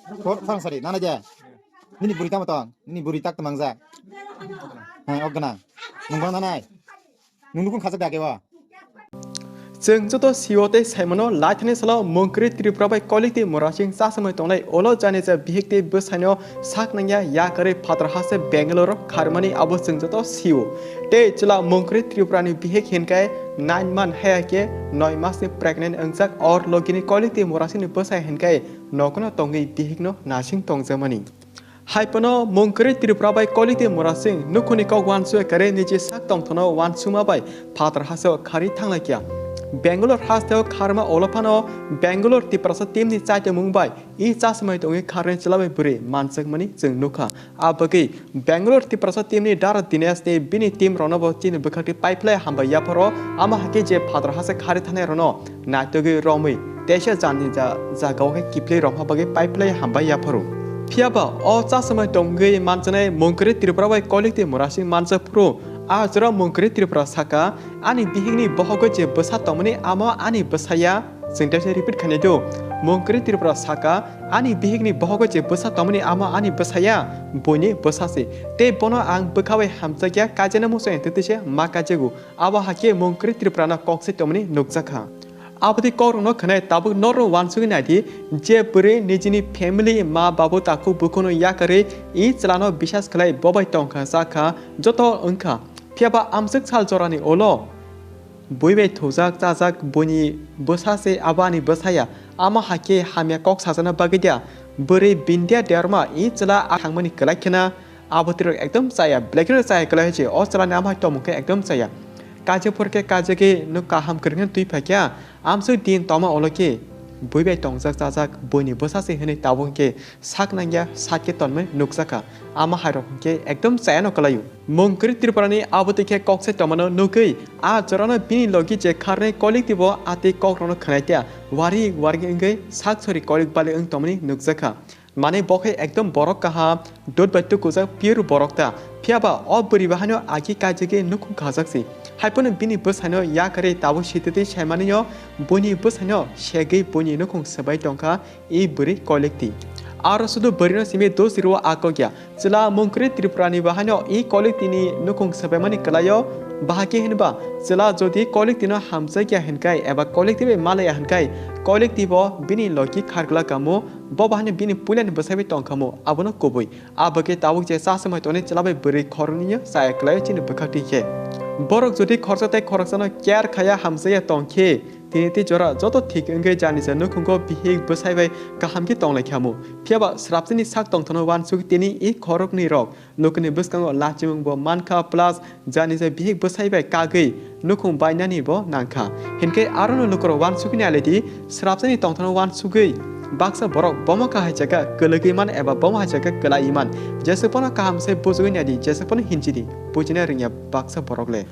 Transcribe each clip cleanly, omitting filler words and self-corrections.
Kor fang sari nana ja. Nini buri tama tong. Nini buri tak tamang za. Hai ogana. Nungbang nanai. Nungbang khasa dak wa. जों जतो सिओते साइमनो लाइथने सलो मंगक्वृ Tripura bye quality मोरासिं सासमय तंनाय ओलो जाने जा बिहेकते बसानो साक नंया या करे फातर हासे बेंगलोर खारमानी आबो जों जतो सिओ ते चला मंगक्वृ त्रिपुरानि बिहेक हिनकाय 9 मान हायाके 9 मासनि प्रेगनेंट अंजाक और लोगिनि क्वालिटी मोरासिनि बसाय हिनकाय नकनो तंगै बिहेकनो नासिं तंजमानि हाइपनो मंगक्वृ त्रिपुरा बाय क्वालिटी मोरासिं नुखुनि कौ वानसु करे निजे साक तंथनो वानसुमा बाय फातर हासो खारि थांलाकिया बेंगलोर हास्टेल खारमा ओलफानो बेंगलोर तिप्रसा टीम नि चाइते मुंबाई ई चासमय तंगे खारने चलाबाय बुरे मानसक मनि जों नुखा आबगै बेंगलोर तिप्रसा टीम नि दार दिनेस ने बिनि टीम रनबो चिन बखति पाइपलाय हामबाय याफरो आमा हाके जे फादर हासे खारि थानाय रनो नायतगै रमै तेसे जाननि जा गावहे किप्ले रमहा बगै पाइपलाय हामबाय याफरो फियाबा अ चासमय तंगे मानसनाय मंगक्वृ त्रिपुरा बाय क्वालिटी मोरासिं मानसक प्रो आजरा मंगक्वृ त्रिपुरा साका आनि बिहिगनि बहगो जे बसा तमनि आमा आनि बसाया जोंते रिपिट खाने दो मंगक्वृ त्रिपुरा साका आनि बिहिगनि बहगो जे बसा तमनि आमा आनि बसाया बनि बसासे ते बनो आं बखाबाय हामजागिया काजेना मोसो एंतेसे मा काजेगु आबा हाके मंगक्वृ त्रिपुराना कक्से तमनि नुकजाखा आबदि करनो खनाय ताबु नरो वानसुगि नायदि जे बरे निजिनि फेमिली मा बाबु ताकु बुखनो या करे ई चलानो बिसास खलाय बबाय टंखा साखा जतो अंखा फियाबा आमसक साल जरानि ओलो बयबे थौजाक जाजाक बनि बसासे आबानि बसाया आमा हाके हामिया कक साजना बागिदिया बोरे बिन्दिया देरमा ई चला आथांमनि कलाखना आबतिर एकदम जाया ब्लेकर जाया कलायचे अ चला नामा तमुके एकदम जाया काजे फरके काजे के नु काहाम करगन तुइ फाक्या आमसो दिन तमा ओलके बयबे टंजाक जाजाक बनि बसासे हने ताबुके साक नांगिया साके तनमे नुकजाका आमा हायरके एकदम जायानो कलायु मंगक्वृ त्रिपुरानि आबतिके कक्से तमनो नुकै आ जरानो बिनि लगी जे खारने कलेक्टिव आते कक्रनो खनायत्या वारि इंगै साक सरि कलेक्ट बाले ओं तमनि नुकजाका माने बखे एकदम बरक काहा दोट बायतु कुजा पिर बरकता फियाबा अ बोरि बाहानो आगि काजेगे नुखु खाजाकसि हाइपनो बिनि बसानो या करे ताबु सितते सायमानियो बनि बसानो शेगै बनि नुखु सबाय टंका ए बोरि कलेक्टि आरो सुदु बोरिनो सिमे दोसिरो आकोग्या चला मंगक्वृ त्रिपुरानि बाहानो ए कलेक्टिनि नुखु सबायमानि कलायो बाहाके हिनबा चला जदि कलेक्टिनो हामजागिया हिनकाय एबा कलेक्टिव मालाया हिनकाय कलेक्टिव बिनि लगी खारगला कामो बबाहाने बिनि पुलानि बसायबे टंकामो आबनो कोबै आबके ताबुक जे सासमय तने चलाबाय बोरै खरनियो सायक्लाय चिन बखाटिके बरक जदि खरचते खरचनो केयार खाया हामजाया टंके तिनिति जरा जतो ठीक अंगै जानिसे नुखुंगो बिहेक बसायबाय गाहामके टंलायखामो फियाबा स्राबसिनि साक टंथनो वानसुक तिनि इ खरकनि रक नुखनि बसकांगो लाचिमुंबो मानखा प्लास जानिसे बिहेक बसायबाय कागै नुखुं बायनानि बो नांखा हिनके आरोनो लुकरो वानसुकनि आलेदि स्राबसिनि टंथनो वानसुगै बाक्सा बरक बमा काहायजागा कलगैमान एबा बमा हायजागा कलाइमान जेसेपनो काहामसे बुजुगैनादि जेसेपनो हिनजिदि बुजिना रिंया बाक्सा बरकले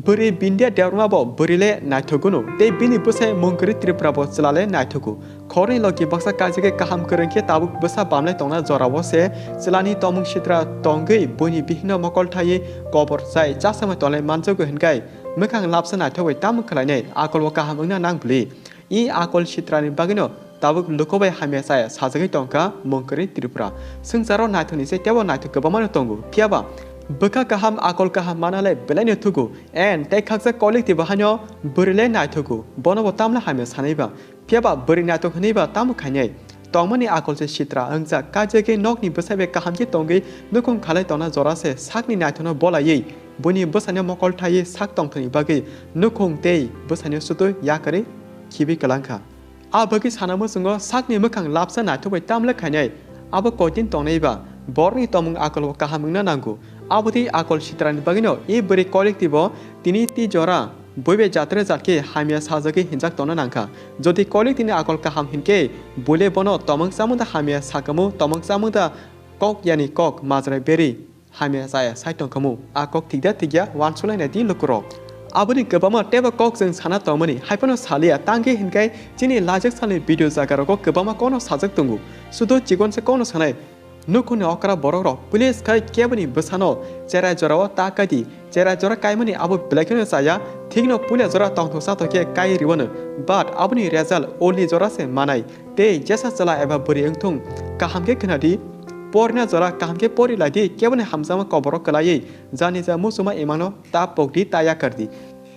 बोरि बिन्दिया देवरमाबो बोरिले नायथगुनु ते बिनि बसाय मंगक्वृ त्रिपुराबो चलाले नायथगु खरनि लगी बक्सा काजेगे काहाम करंके ताबुक बसा बामले तंना जरावसे चलानि तमुं सित्रा तंगै बनि बिहिनो मकल थायै कबर जाय चासमा तले मानजगु हिनगाय मोखां लाबसा नायथगै ताम खलायनै आकल काहामना नांब्लि इ आकल सित्रानि बागिनो ताबुक लुकोबाय हामिया जाय साजगै टंका मंगक्वृ त्रिपुरा संसाराव नायथनिसे तेबो नायथ गोबामानो तंगु फियाबा बखा काहाम आकल काहाम मानाले बेलायनो थुगु एन ते खाकसा कलेक्टिव हानो बोरिले नायथगु बनबो तामला हामिया सानैबा फियाबा बोरि नायथक हनैबा ताम खायनै तंमनि आकल से सित्रा अंजा काजेगे नकनि बसायबे काहामके तंगै नुखुं खालाय तना जरासे साकनि नायथनो बलायै बनि बसानो मकल थायै साक तंथनि बागै नुखुं ते बसानो सुतो याकरे खिबि कलांखा आबगै सानामो जोङो साकनि मोखां लाबसा नायथबाय तामला खायनै आबो कयदिन तंनैबा बरनि तमुं आकल काहामना नांगु आबोदि आकल सित्रानि बागिनो ए बोरि कलेक्टिव तिनि ति जरा बयबे जात्रे जातके हामिया साजगे हिनजाक तनो नांखा जदि कलेक्टिनि आकल काहाम हिनके बोले बनो तमंग सामुदा हामिया साकामु तमंग सामुदा कक यानि कक माजराय बेरि हामिया जाया साइटंकामु आ कक थिगदा वानसुलायनाय दि लुकुरो आबोनि गोबामा टेबा कक जों साना तमनि हाइपनो सालिया तांगे हिनकाय चिनि लाजक सालनि भिडियो जागारको गोबामा कोनो साजक दंगु सुदो जिगनसे कोनो सानाय Nukuni okra borok police kai kebani Bwsano chera jora ta kadi chera jora kaimani abo belakino saya thigno pulia jora tong sa to ke kai riwon but abni result only jora se manai te jesa chala eba buri engthung kaham ke khnadi porna jora kaham ke pori ladi kebani hamzama Kokborok kalai jani ja musuma emano ta pokdi taya kardi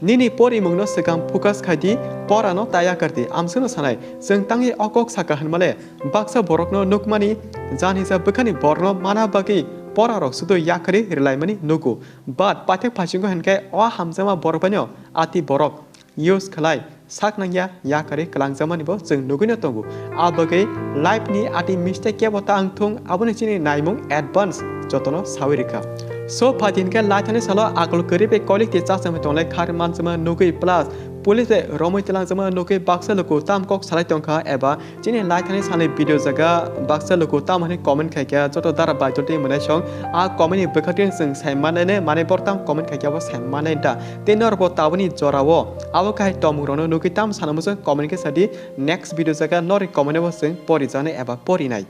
Nini pori mungno segam focus khadi porano taya kardi amsuno sanai जों tangi okok saka hanmale baksa borokno nukmani jani ja bekhani borno mana bagi porarok sudo yakari rilaimani nugu but pathek phasingko hankai o hamjama borbanyo ati borok use khalai saknangya yakari kalangjamani bo जों nugino tongu abagai life ni ati mistake ke bota angthung aboni chini naimung advance jotono sawirika So Patin can lighten a lot, Akol Kuripe quality Tasam like Harmansama Nuki Plus, Police Romotilansama Nuki Baxer Loco, Tam Cox Salatonka, Eba, Jenny lighten his honey videos aga, Baxer Loco, Tam and comment Kaka, Toto Daraba, Tote Munashong, are common Buckatins and Samanene, Maniportam, comment Kaka was Samanenta, they know about Tawani Jorawo, Avokai Tom Rono Nuki Tam Sanamusa, communicate Sadi, next videos aga, not recommendable sing, Porizane Eba Porinai.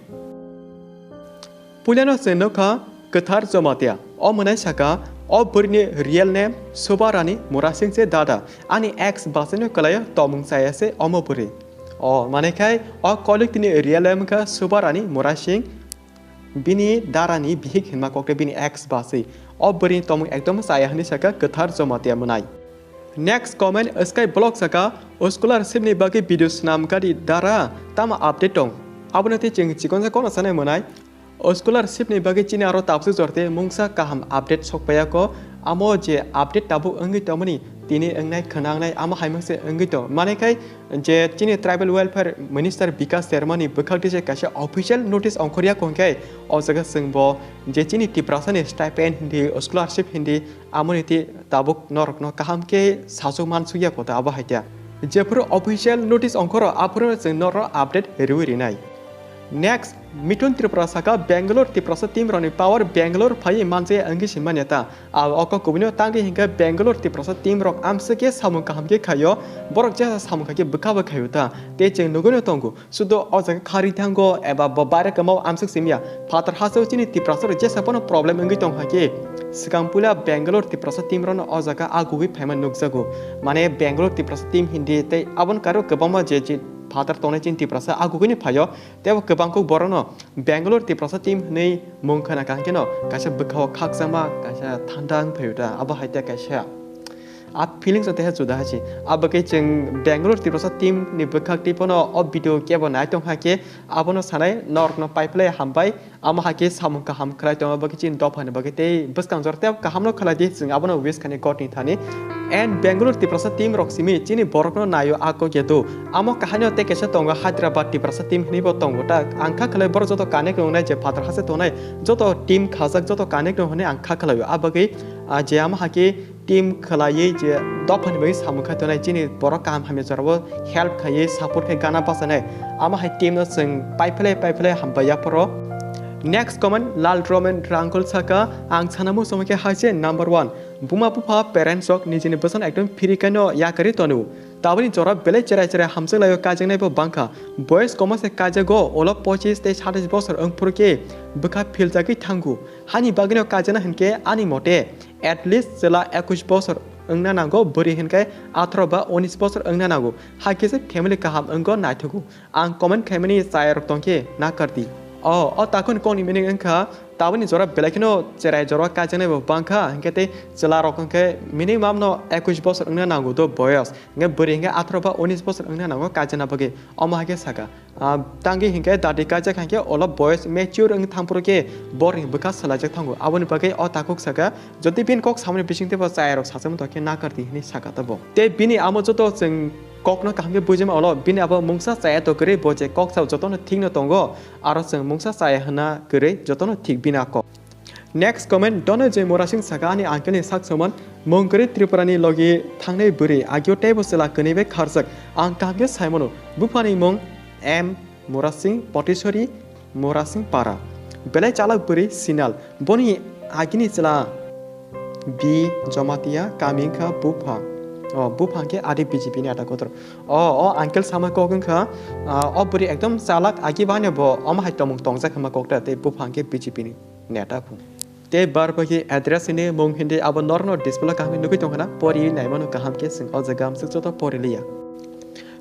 Puliano Senoka. Kwtal Twijak o Mun Saka o Bwrwi real name Subarani Murasing se dada ani ex Bwsano kalaya Bwsaya se omo Bwrwi o manekai o Koilwkti ni real name ka Subarani Murasing bini darani bihik hinma kokte bini ex Bwsi o Bwrwi tomung ekdom Bwsaya Hin Saka Kwtal Twijak munai Next comment sky blog saka scholarship ni bagi videos nam kadi dara tama update tong abonati jeng chikon sa kono sanai munai Scholarship ni bagi China aro tapsu jorte mungsa kaham update sokpaya ko amo je update tabu engi tomani tini engnai khanangnai amo haimangse engi to manekai je China tribal welfare minister Vikas ceremony bukhakti je kasha official notice ongkhoria kongkai o jaga singbo je Chini Tripura ni stipend hindi scholarship hindi amoni ti tabuk norokno kaham ke sasuk mansuya ko ta abo haitya je puro official notice ongkhoro apuro jeng noro update riwirinai Next, Mitun Tripura Saka Bangalore Tripura team running power Bangalore Pai Manse Angish Maneta. Our Oko Kubino Tangi Hinka Bangalore Tripura team rock Amsake Samunkahamke Kayo, Borok Jas Samukaki Bukava Kayuta, Teche Nuguno Tongo, Sudo Oza Karitango, Eba Babarakamo Amsaximia, Pater Hasocini Tripura just upon a problem in Gitong Hake. Sikampula Bangalore Tripura team run Ozaka Aguvi Payman Nugzago. Mane Bangalore Tripura team Hindi, they Avon Karo Kabama Jeji. Father Tonachin Tripura Agugini Payo, they were Kabanko Borono, Bangalore Tripura team, nay Munkana Kankino, Kasha Bukao Kaksama, Kasha Tandang Payuta, Abahita Kasha. Up feelings of the head to the Hachi, Abakaching Bangalore Tripura team, Nibukak Tipono, or Bido Gabon Iton Hake, Abono Sane, Norno Pipe Hambai, Amahake, Samunka Ham Kraton, Bakichin, Dop and Bagate, Buskan Zortel, Kahamno Kaladis, and Abono Wiskani Cotin Tani. And Bangalore Tripura team Roximi, Chini Borokno Nayo Ako Yetu, Amo Kahano take a Shatonga Hyderabad Tripura team Nibotonga, Anka Kalabor Zoto Kanek Nona, Patra Hasetone, Zoto team Kazak Zoto Kanek None, and Kakala Abagi, Jayamahaki, team Kalaye, Dopan Base, Hamukatona, Chini, Borokam Hamizarvo, help Kaye, support Gana Pasane, Amahai team sing Pipe Hambayaporo. Next comment Lal Roman Rankol Saka ang Sanamu Somake Hache number 1 Buma Pupa parents of Nijini person actum Pirikano Yakari Tonu Tawani Jora Bele Chera Hamsela Kajanepo Banka Boys Commerce Kajago Ola Pochis Stage Hardest Boss or Unpurke Buka Pilzaki Tangu Hani Bagino Kajana Henke Animote at least Zela Akush Boss or Ungnanago Buri Henke Atroba Onis Boss or Ungnanago Hakis Family Kaham Ungo Naitugu and comment Kamini Sire Tonke Nakarti Oh, takon koni meaning enka tawani jora belakino cerai jora kajane bangka hengkete celarok ke minimum no 21 bosor engna nango do boyos nge beringa atroba 19 bosor engna nango kajana bage omahage saka tangi hengke dadi kajak hengke ola boys mature eng thampuroke boring bekas salajak thango aboni bage o takok saka jodi bin kok samne bisingte ba chairok sasam to ke na karti ni saka tabo te bini amo joto jeng kokno kahme bujima olo bini abo mungsa saya to kere boje kok sa jotono thingno tongo aro jeng mungsa saya hana kere jotono thik bina ko next comment dono je morasing sagani angkene sak soman MungKwrwi Tripura Logi thangnai bwrwi agyo tebo sela kenibe kharsak ang kahme saimono bupani mung m morasing potishori morasing para belai chalak bwrwi sinal boni agini sela b jomatia kamingka bupa buphangke adi BJP ni ata kotor uncle sama kokeng kha buri ekdom salak agi banya bo hai tomung tongja khama kokta te buphangke BJP ni neta phu te bar bagi address ni mung hindi abo norno display kami nugui tongkhana pori naimano kaham ke sing jagam sukjoto pori liya.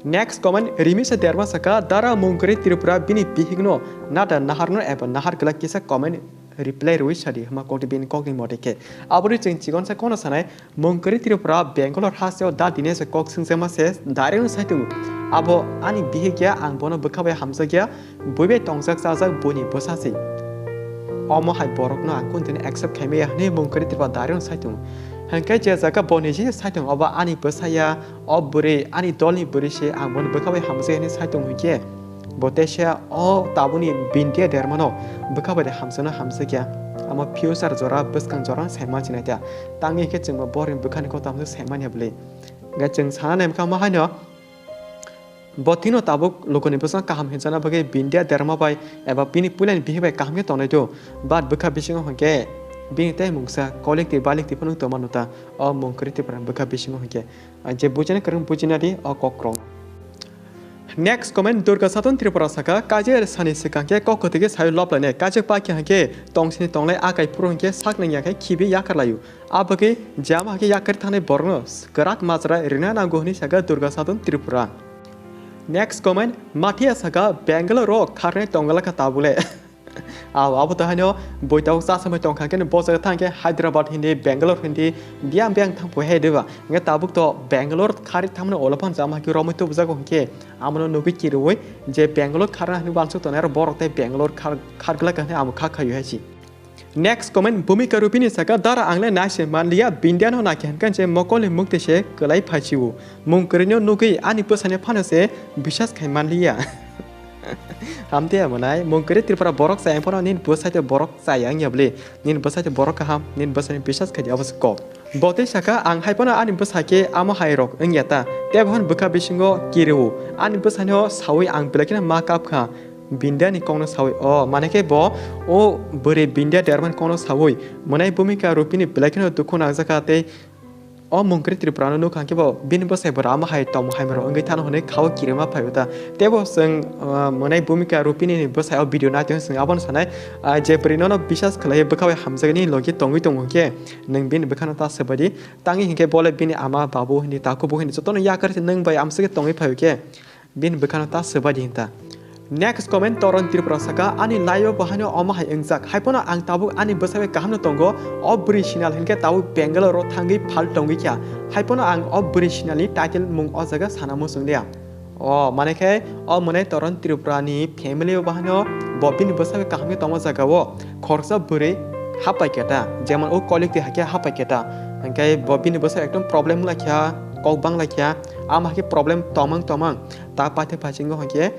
Next comment Rimisa Derma Saka Dara MungKwrwi Tripura bini bihigno nada naharno eba nahar gala kisa comment reply rui shadi hama kokti bin kokni modike aburi ching chigon sa kono sanai MungKwrwi Tripura Bangalore haseo da dine se kok singsema se dareng saitu abo ani bihigya ang bono bakabe hamsagya boibe tongsak sajak boni bosasi omo hai borok no angkun tin accept khaime ya ne MungKwrwi Tripura dareng saitu hangkai jaka boniji saitung oba ani Bwsaya buri ani dolni buri she angmon bakabe hamse ni saitung huike botesha tabuni bindia dermano bakabe hamsana hamsekya ama future jora beskang jora sema chinata tangi ke chungma boring bukhani ko tamse sema ne ble ga chung sana nem ka ma haino botino tabuk lokoni besa kaham hinsana bage bindia derma bai eba pini pulen bihibai kaham ke tonai jo bad bukha bisingo hangke bini tay mungsa kolektif baliktif pun untuk manuta MungKwrwi Tripura bukha bisingo hangke je bujane kereng bujina di kokrong. Next comment Durga Saton Tripura Saka kaje sani sikangke kokotege sayu loplane kaje paki hangke tongsini tonglai akai puro hangke saknang yakai kibi yakar layu abage jam hangke yakar thane borno kerak mazra rina nangohni saka Durga Saton Tripura. Next comment Mathia Saka Bangalore karne tongala ka tabule abu tahano boitau sasamai tongkangke Bwsa thangke Hyderabad hindi Bangalore hindi biang thang pohe deba nga tabuk to Bangalore khari thamno olapan jama ki romoi to buja gongke amno nubi kiroi je Bangalore khara hnu bansu to ner borokte Bangalore khargla kane am kha khayu hachi. Next comment Bhumika Rupini Saka dara angle nase manliya bindiano nakhan kan je mokole mukte she kelai phachiu MungKwrwi no nugi ani Bwsane phanase bishas khai manliya hamte amonai MungKwrwi Tripura borok sayang phono nin Bwsate borok sayang yable nin Bwsate borok kaham nin Bwsane bishas khai avsko bote Saka ang haipona ani Bwsake amo hairok engyata tebhon bukha bisingo kiru ani Bwsane sawi ang belakina makap kha bindia ni kono sawi manake bo bure bindia derman kono sawi monai Bhumika Rupini belakina dukuna zakate MungKwrwi Tripura no kangke bo bin Bwsai borama hai tom hai maro ngai thano hone khaw kirema phayota tebo sing monai Bhumika Rupini ni Bwsai video na teng sing abon sanai je prino no bisas khlai bakawe hamjagni logi tongwi tongke nang bin bekhana ta sabadi tangi hinke bole bin ama babu ni taku bo ni jotono yakar nang bai amsage tongwi phayuke bin bekhana ta sabadi hinta. Next comment Toron Tripura Saka ani layo bahano hai engjak haipona ang tabuk ani Bwsai kahamno tongo buri sinal hinke tabu Bangalore thangi phal tongi kya haipona ang buri sinali title mung jaga sanamo sungdia manake monai Toron Tripura ni family bahano bobin Bwsai kahamni tongo jaga wo khorsa buri hapai keta jemon kolekti hakya hapai keta hangkai bobin Bwsai ekdom problem lakya kokbang lakya amake problem tomang ta pathe pachingo hangke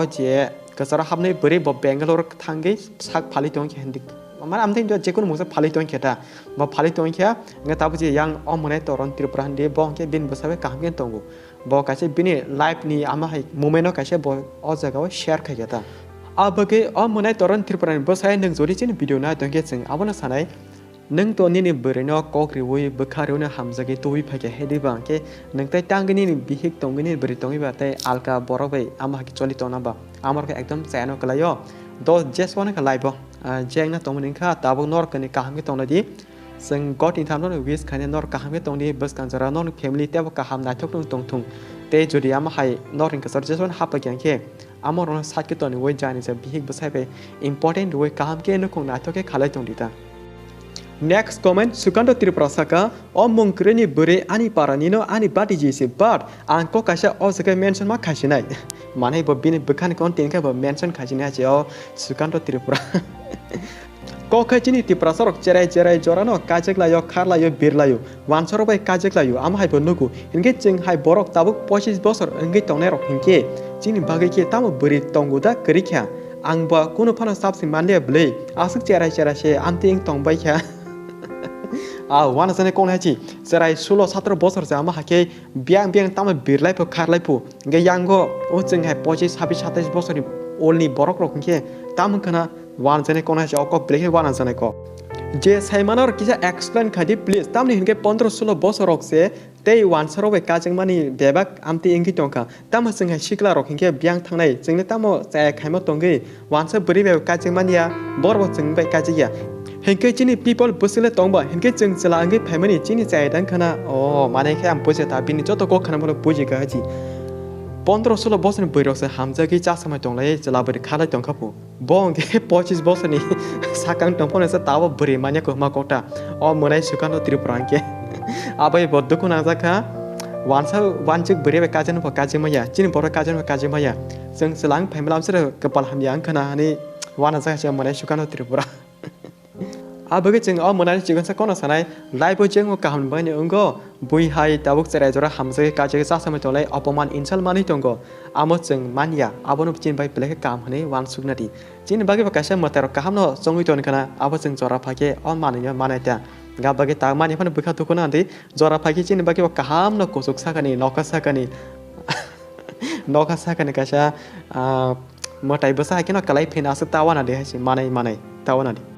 je kasara hamne buri bo Bangalore thangi sak phali tong hendik man amthing jo jekun musa phali tong kheta bo phali tong kya nga tabu je yang monai Toron Tripura hande bo ke bin Bwsai kaham tongo bo kaise bini live ni ama hai moment kaise bo jaga share khageta abage monai Toron Tripura Bwsai nang jori chin video na tong ke sing abona sanai nang to ni berino kokriwi bekharuna hamjagi towi phake hedi bangke nang tai tangni ni bihik tongni beri tongi batai alka borobai ama ki choli tona ba amar ka ekdam chano kalayo do jeswana ka laibo jengna tongni kha tabu nor kani kaham ki tongna di sing got in thamno wis khane nor kaham ki tongni bus kanjara non family te kaham na thok tong te jodi ama hai nor in ka sar jeswan hapa kyangke amor on sat ki toni woi jani se bihik Bwsai be important woi kaham ke no khong na thoke khalai tongdita. Next comment Sukando Tripura Saka MungKwrwi buri ani paranino ani bati jisi but angko kaisa jaga mention ma khasinai manai bo bini bukhan content ka bo mention khasina je Sukando Tripura kokhachini Tripura sorok cherai jorano kajek layo kharlayo birlayo wansoro bai kajek layo am hai bo nugu inge ching hai borok tabuk 25 bosor inge tongnai rok hinke chini bagai ke tamo buri tongguda kerikha angba kuno phana sapsi mande ble asuk cherai she amting tongbai kha wana sane kong hachi serai 16-17 bosor jama hake biang tama birlai po kharlai po nge yango ching hai 25-27 bosor only borok rok ke tam kana wana sane kong hachi ok blek wana sane ko जे साइमानर किसा explain khadi please तामनि हिनके 15-16 बছर रकसे ते वानसरो बे काजों मानि बेबाक आमति इंगि टंका ताम जोंहा सिक्ला रक हिनके बियां थांनाय जोंनि तामो जाय खायमो टंगै वानसो बोरै बे काजों मानिया बरबो जों बे काजिया हिनके चिनि पीपल बुसले टंबा हिनके जों चला अंगि फायमानि चिनि जाय दान खाना ओ माने के आम बुझे ता बिनि जतो को खाना बोलो बुझि गाजी 15-16 बছरनि बैरकसे हामजागि चासमाय टंलाय जलाबरि खालाय टंखापु बंगे 25 बছरनि साकां टंफोनसे ताबो बोरै मानिया कोमा कोटा अ मोनाय सुकानो त्रिपुरा के आबै बद्दुखु नाजाखा वानचिक बोरै बे काजन फ काजिमाया चिनि बर काजन फ काजिमाया जों सलां फाइमलामसर कपाल हामया अंखना हानि वाना जासे मोनाय सुकानो त्रिपुरा आबगे जों अ मोनाय चिगनसा कोना सानाय लाइफ जों काहम बायने अंगो बुइ हाय ताबुक जेराय जरा हामजे काजे जासमाय टंलाय अपमान इनसाल मानि टंगो आमो जों मानिया आबनो चिन बाय प्लेक काम हने वान सुगनाति चिन बागे बकासे मतार काहमनो जंगि टन kana abo जों जरा फाके अन मानिया मानायता गाबागे ता मानि फन बुखा तुखना आन्दै जरा फाके चिन बागे काहमनो कोसुक साकानि नौका साकानि कासा मताय बसा हाकेनो कलाय फेनासो तावाना दे हासि मानाय तावाना दे